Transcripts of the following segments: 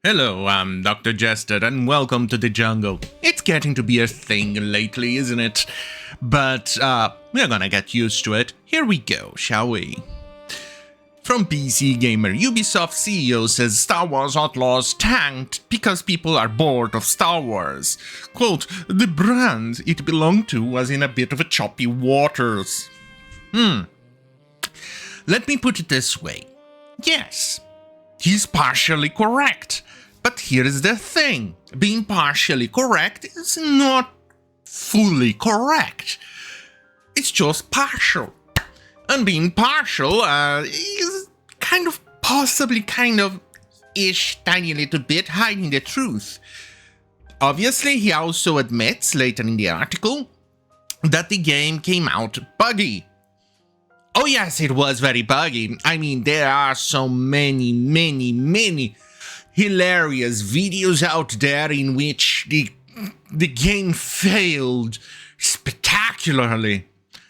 Hello, I'm Dr. Jester, and welcome to the jungle. It's getting to be a thing lately, isn't it? But, we're gonna get used to it. Here we go, shall we? From PC Gamer, Ubisoft CEO says Star Wars Outlaws tanked because people are bored of Star Wars. Quote, the brand it belonged to was in a bit of a choppy waters. Let me put it this way. Yes, he's partially correct. But here's the thing, being partially correct is not fully correct. It's just partial. And being partial is possibly ish, tiny little bit hiding the truth. Obviously, he also admits later in the article that the game came out buggy. Oh yes, it was very buggy. I mean, there are so many hilarious videos out there in which the game failed spectacularly.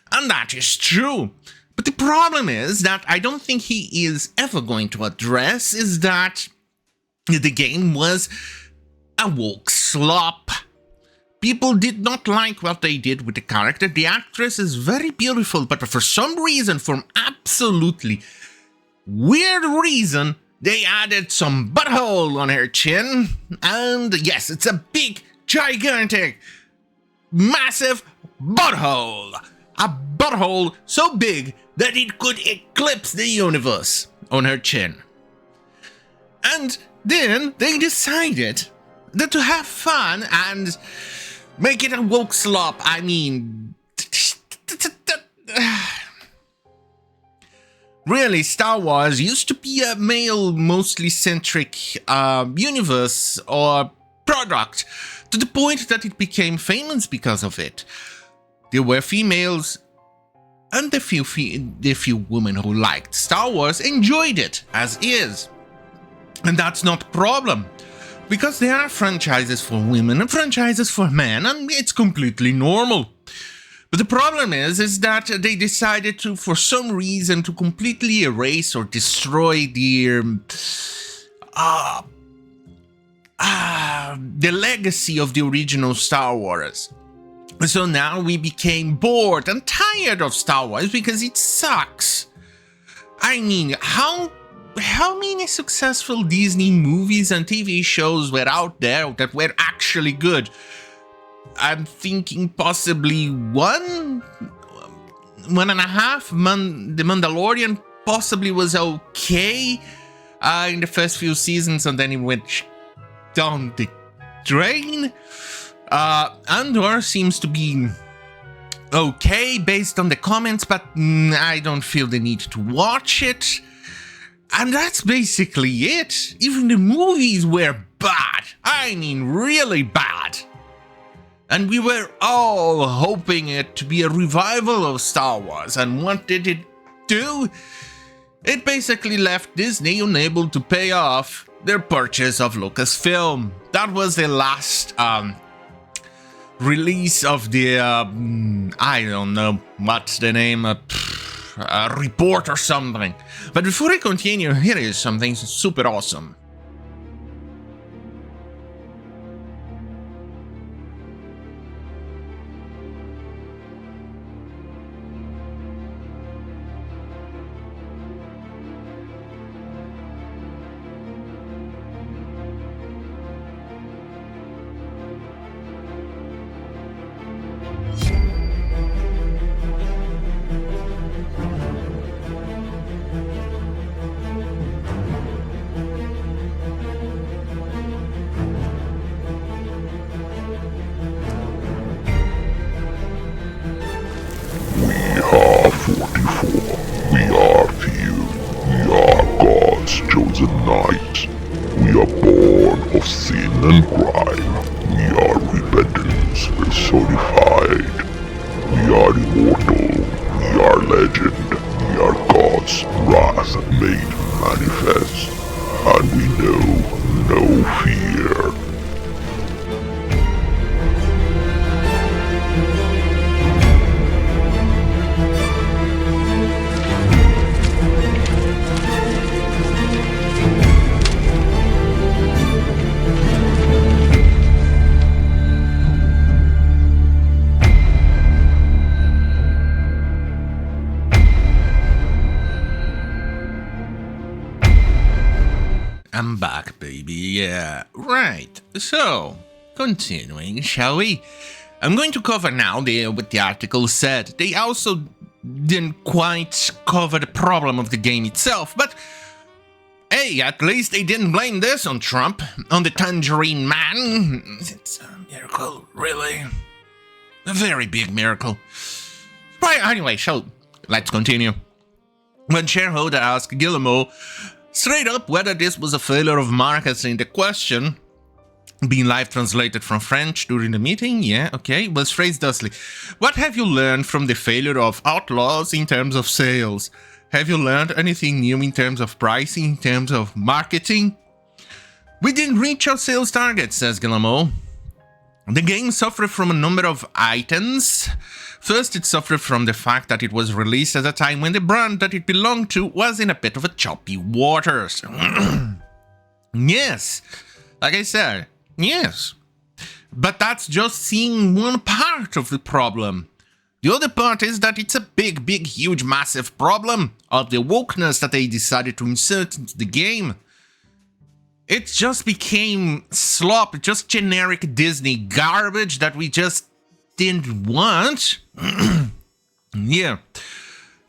And that is true. But the problem is that I don't think he is ever going to address is that the game was a woke slop. People did not like what they did with the character. The actress is very beautiful, but for some reason, for absolutely weird reason, they added some butthole on her chin. And yes, it's a big, gigantic, massive butthole. A butthole so big that it could eclipse the universe on her chin. And then they decided that to have fun and make it a woke slop, I mean... Really, Star Wars used to be a male, mostly centric universe or product, to the point that it became famous because of it. There were females, and the few women who liked Star Wars enjoyed it as is. And that's not a problem, because there are franchises for women and franchises for men, and it's completely normal. But the problem is that they decided to, for some reason, to completely erase or destroy the legacy of the original Star Wars. So now we became bored and tired of Star Wars because it sucks. I mean, how many successful Disney movies and TV shows were out there that were actually good? I'm thinking possibly one and a half. The Mandalorian possibly was okay in the first few seasons, and then it went down the drain. Andor seems to be okay based on the comments, but I don't feel the need to watch it. And that's basically it. Even the movies were bad. I mean, really bad. And we were all hoping it to be a revival of Star Wars. And what did it do? It basically left Disney unable to pay off their purchase of Lucasfilm. That was the last release of the, I don't know what's the name, a report or something. But before I continue, here is something super awesome. Chosen knights. We are born of sin and crime. We are repentance personified. We are immortal. We are legend. We are God's wrath made manifest. And we know no fear. I'm back, baby. Yeah, right. So, continuing, shall we? I'm going to cover now what the article said. They also didn't quite cover the problem of the game itself, but hey, at least they didn't blame this on Trump, on the Tangerine Man. It's a miracle, really. A very big miracle. Right, anyway, so let's continue. When shareholder asked Guillemot straight up whether this was a failure of marketing, the question, being live translated from French during the meeting, yeah, okay, was phrased thusly. What have you learned from the failure of Outlaws in terms of sales? Have you learned anything new in terms of pricing, in terms of marketing? We didn't reach our sales target, says Guillemot. The game suffered from a number of items. First, it suffered from the fact that it was released at a time when the brand that it belonged to was in a bit of a choppy waters. Yes, like I said, yes. But that's just seeing one part of the problem. The other part is that it's a big, huge, massive problem of the wokeness that they decided to insert into the game. It just became slop, just generic Disney garbage that we just didn't want. Yeah,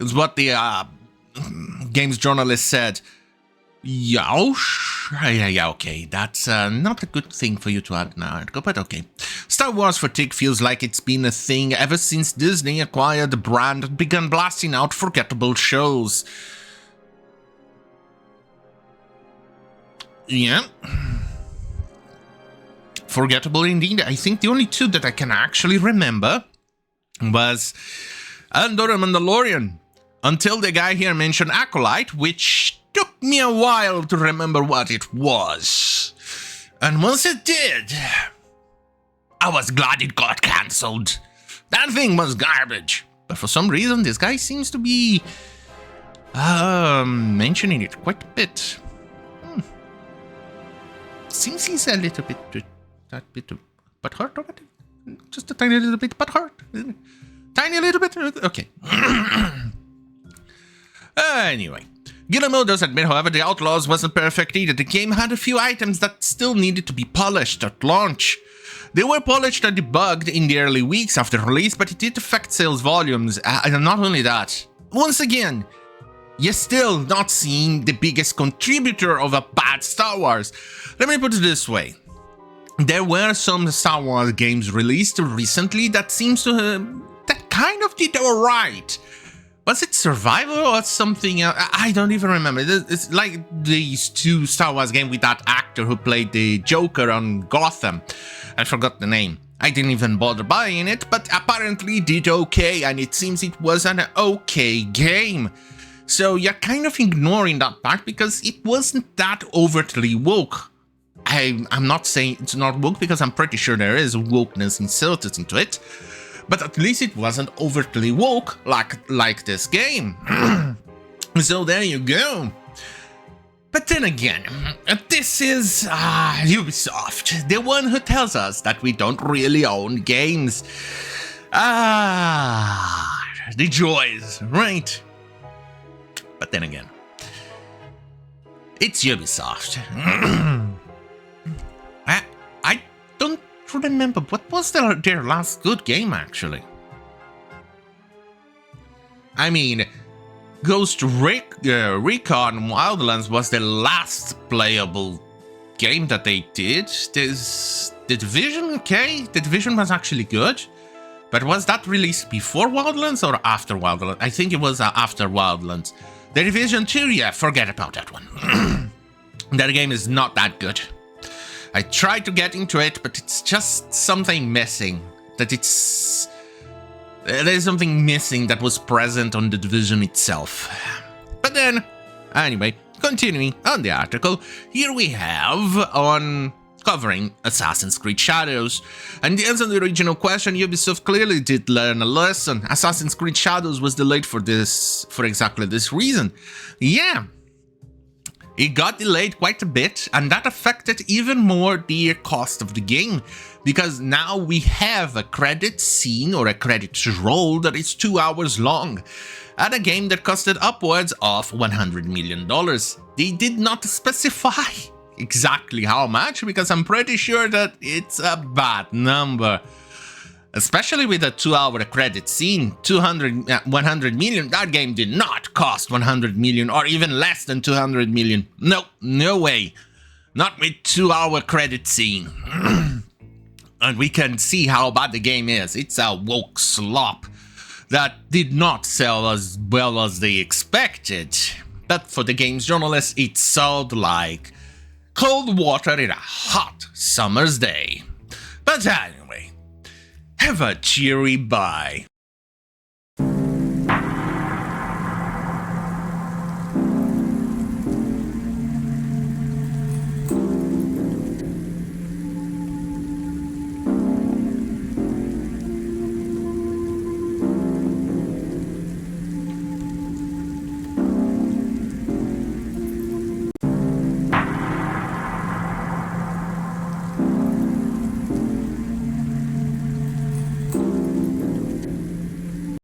it's what the games journalist said. Yeah, okay, that's not a good thing for you to add now, but okay. Star Wars fatigue feels like it's been a thing ever since Disney acquired the brand and began blasting out forgettable shows. Yeah. Forgettable indeed. I think the only two that I can actually remember was Andor and Mandalorian. Until the guy here mentioned Acolyte, which took me a while to remember what it was. And once it did, I was glad it got cancelled. That thing was garbage. But for some reason, this guy seems to be mentioning it quite a bit. Seems he's a little bit, but hurt over it. Just a tiny little bit, but hurt. Tiny little bit, okay. Anyway, Guillemot does admit, however, the Outlaws wasn't perfect either. The game had a few items that still needed to be polished at launch. They were polished and debugged in the early weeks after release, but it did affect sales volumes. And not only that, once again, you're still not seeing the biggest contributor of a bad Star Wars. Let me put it this way. There were some Star Wars games released recently that seems to that kind of did alright. Was it Survival or something else? I don't even remember. It's like these two Star Wars games with that actor who played the Joker on Gotham. I forgot the name. I didn't even bother buying it, but apparently did okay, and it seems it was an okay game. So you're kind of ignoring that part because it wasn't that overtly woke. I'm not saying it's not woke because I'm pretty sure there is wokeness inserted into it, but at least it wasn't overtly woke like this game. So there you go. But then again, this is Ubisoft, the one who tells us that we don't really own games. The joys, right? But then again, it's Ubisoft. I don't remember, what was their last good game, actually? I mean, Ghost Recon Wildlands was the last playable game that they did. The Division, okay, the Division was actually good. But was that released before Wildlands or after Wildlands? I think it was after Wildlands. The Division 2, yeah, forget about that one. That game is not that good. I tried to get into it, but it's just something missing. There's something missing that was present on the Division itself. But then, anyway, continuing on the article, here we have on covering Assassin's Creed Shadows. And to answer the original question, Ubisoft clearly did learn a lesson. Assassin's Creed Shadows was delayed for exactly this reason. Yeah, it got delayed quite a bit, and that affected even more the cost of the game, because now we have a credit scene or a credits roll that is 2 hours long, and a game that costed upwards of $100 million. They did not specify exactly how much, because I'm pretty sure that it's a bad number. Especially with a 2-hour credit scene, 100 million, that game did not cost 100 million or even less than 200 million. No, no way. Not with 2-hour credit scene. And we can see how bad the game is. It's a woke slop that did not sell as well as they expected. But for the games journalists, it sold like cold water in a hot summer's day. But anyway, have a cheery bye.